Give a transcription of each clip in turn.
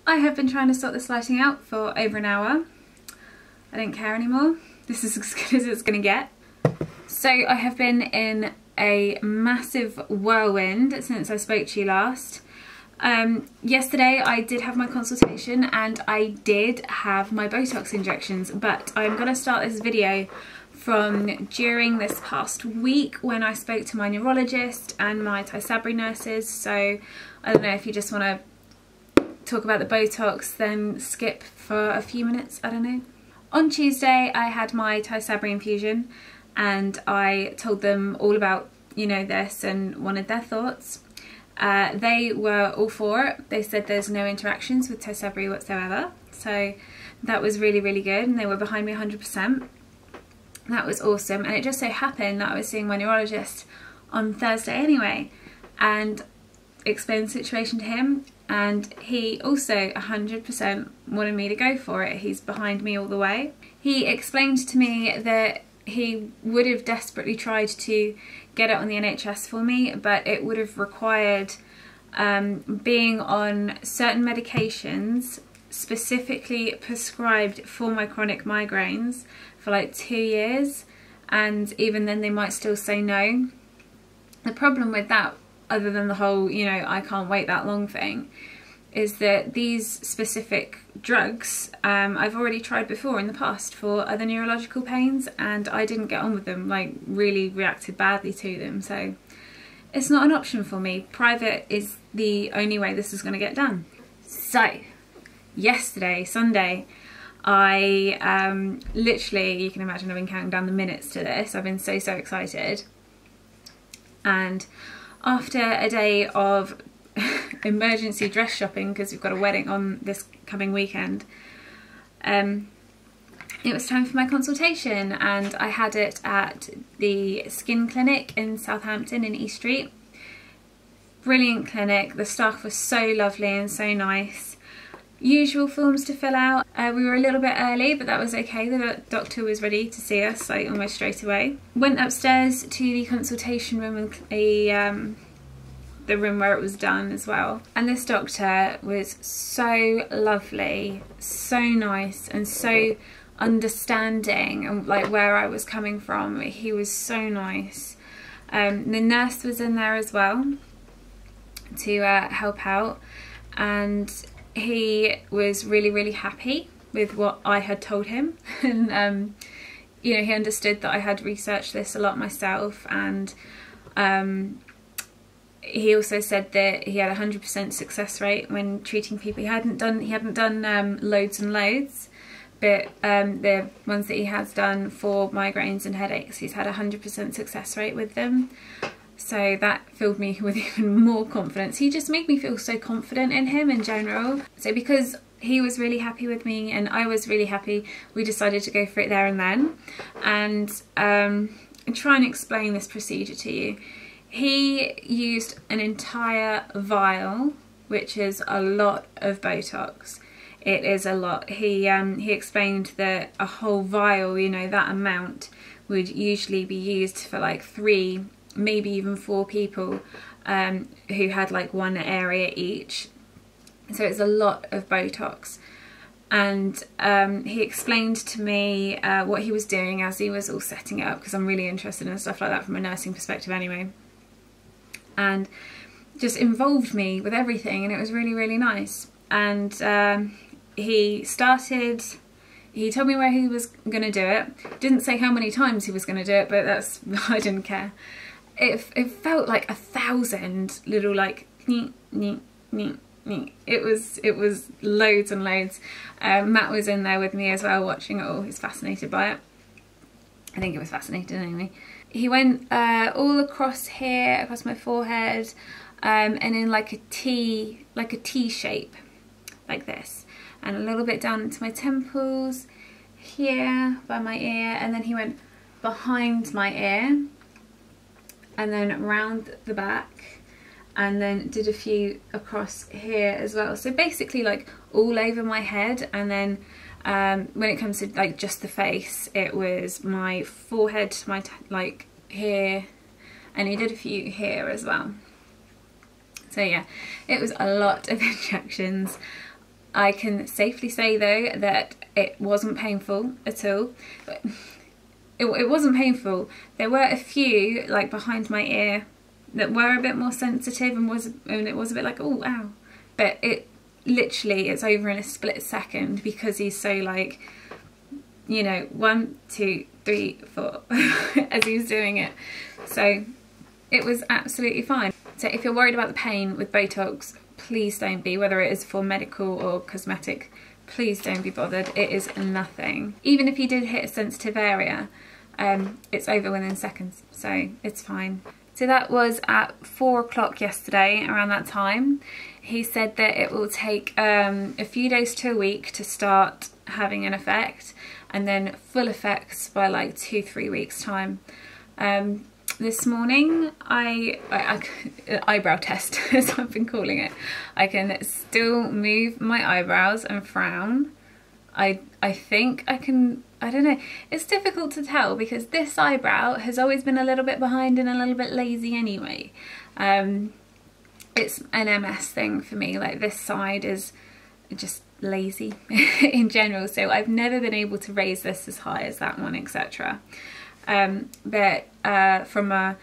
I have been trying to sort this lighting out for over an hour. I don't care anymore. This is as good as it's gonna get. So I have been in a massive whirlwind since I spoke to you last. Yesterday I did have my consultation and I did have my Botox injections, but I'm gonna start this video from during this past week when I spoke to my neurologist and my Tysabri nurses. So I don't know if you just want to talk about the Botox, then skip for a few minutes, I don't know. On Tuesday I had my Tysabri infusion and I told them all about, you know, this and wanted their thoughts. They were all for it. They said there's no interactions with Tysabri whatsoever, so that was really, really good, and they were behind me 100%. That was awesome, and it just so happened that I was seeing my neurologist on Thursday anyway, and explained the situation to him, and he also 100% wanted me to go for it. He's behind me all the way. He explained to me that he would have desperately tried to get it on the NHS for me, but it would have required being on certain medications specifically prescribed for my chronic migraines for like 2 years, and even then they might still say no. The problem with that, other than the whole, you know, I can't wait that long thing, is that these specific drugs I've already tried before in the past for other neurological pains, and I didn't get on with them, like really reacted badly to them, so it's not an option for me. Private is the only way this is going to get done. So yesterday, Sunday, I literally, you can imagine I've been counting down the minutes to this. I've been so excited, and after a day of emergency dress shopping because we've got a wedding on this coming weekend, it was time for my consultation, and I had it at the skin clinic in Southampton in East Street. Brilliant clinic, the staff was so lovely and so nice. Usual forms to fill out. We were a little bit early, but that was okay. The doctor was ready to see us like almost straight away. Went upstairs to the consultation room and the room where it was done as well. And this doctor was so lovely, so nice, and so understanding, and like where I was coming from. He was so nice. The nurse was in there as well to help out, and he was really happy with what I had told him, and you know, he understood that I had researched this a lot myself, and he also said that he had a 100% success rate when treating people. He hadn't done loads and loads, but the ones that he has done for migraines and headaches, he's had a 100% success rate with them. So that filled me with even more confidence. He just made me feel so confident in him in general. So because he was really happy with me and I was really happy, we decided to go for it there and then. And try and explain this procedure to you. He used an entire vial, which is a lot of Botox. It is a lot. He explained that a whole vial, you know, that amount would usually be used for like 3, maybe even 4 people who had like one area each. So it's a lot of Botox. And he explained to me what he was doing as he was all setting it up, because I'm really interested in stuff like that from a nursing perspective anyway. And just involved me with everything, and it was really nice. And he told me where he was going to do it. Didn't say how many times he was going to do it, but that's, I didn't care. It felt like 1,000 little like it was loads and loads. Matt was in there with me as well watching it all. He's fascinated by it. I think it was fascinating anyway. He went all across here, across my forehead, and in like a T shape, like this, and a little bit down into my temples, here by my ear, and then he went behind my ear, and then round the back, and then did a few across here as well. So basically like all over my head, and then when it comes to like just the face, it was my forehead, my like here, and he did a few here as well. So yeah, it was a lot of injections. I can safely say though that it wasn't painful at all. It wasn't painful. There were a few, like behind my ear, that were a bit more sensitive and it was a bit like, oh, ow. But it literally, it's over in a split second because he's so like, you know, 1, 2, 3, 4 as he was doing it. So it was absolutely fine. So if you're worried about the pain with Botox, please don't be, whether it is for medical or cosmetic, please don't be bothered. It is nothing. Even if you did hit a sensitive area, it's over within seconds, so it's fine. So that was at 4 o'clock yesterday, around that time. He said that it will take a few days to a week to start having an effect, and then full effects by like 2-3 weeks time. This morning, eyebrow test, as I've been calling it. I can still move my eyebrows and frown. I think I can, I don't know. It's difficult to tell because this eyebrow has always been a little bit behind and a little bit lazy anyway. It's an MS thing for me, like this side is just lazy in general, so I've never been able to raise this as high as that one, etc. But from a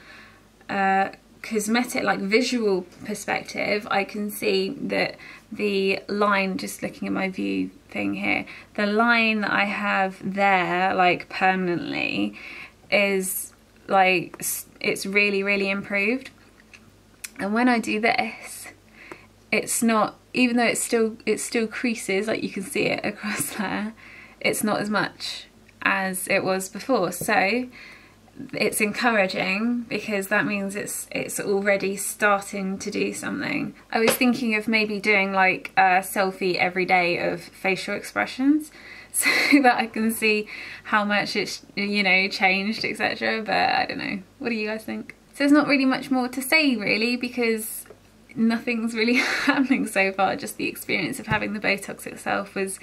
cosmetic, like visual perspective, I can see that the line, just looking at my view thing here, the line that I have there, like permanently, is like, it's really improved. And when I do this, it's not, even though it's still creases, like you can see it across there, it's not as much as it was before. So it's encouraging because that means it's already starting to do something. I was thinking of maybe doing like a selfie every day of facial expressions so that I can see how much it's, you know, changed, etc. But I don't know. What do you guys think? So there's not really much more to say really because nothing's really happening so far. Just the experience of having the Botox itself was,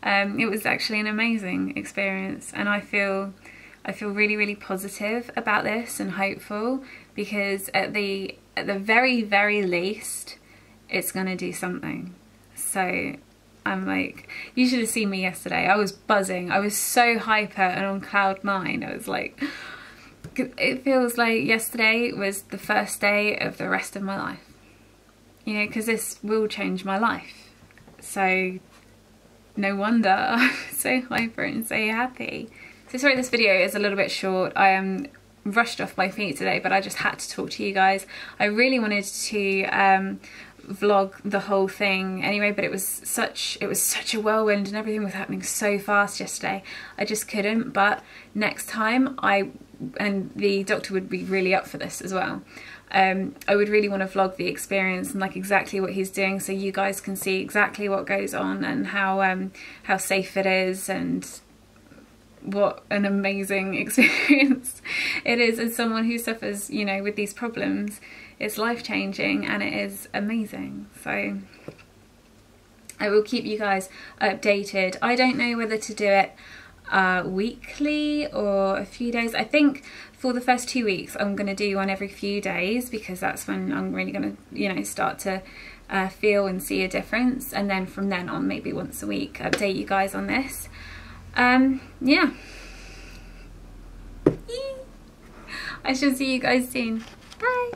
it was actually an amazing experience, and I feel really positive about this and hopeful because at the very least it's gonna do something. So I'm like, you should have seen me yesterday. I was buzzing. I was so hyper and on cloud 9. I was like, it feels like yesterday was the first day of the rest of my life. You know, because this will change my life. So no wonder I'm so hyper and so happy. So sorry this video is a little bit short. I am rushed off my feet today, but I just had to talk to you guys. I really wanted to vlog the whole thing anyway, but it was such a whirlwind and everything was happening so fast yesterday. I just couldn't. But next time, and the doctor would be really up for this as well. I would really want to vlog the experience and like exactly what he's doing, so you guys can see exactly what goes on and how safe it is and what an amazing experience it is as someone who suffers, you know, with these problems. It's life-changing and it is amazing. So I will keep you guys updated. I don't know whether to do it weekly or a few days. I think for the first 2 weeks I'm going to do one every few days because that's when I'm really going to, you know, start to feel and see a difference, and then from then on maybe once a week update you guys on this. Yeah, I shall see you guys soon. Bye.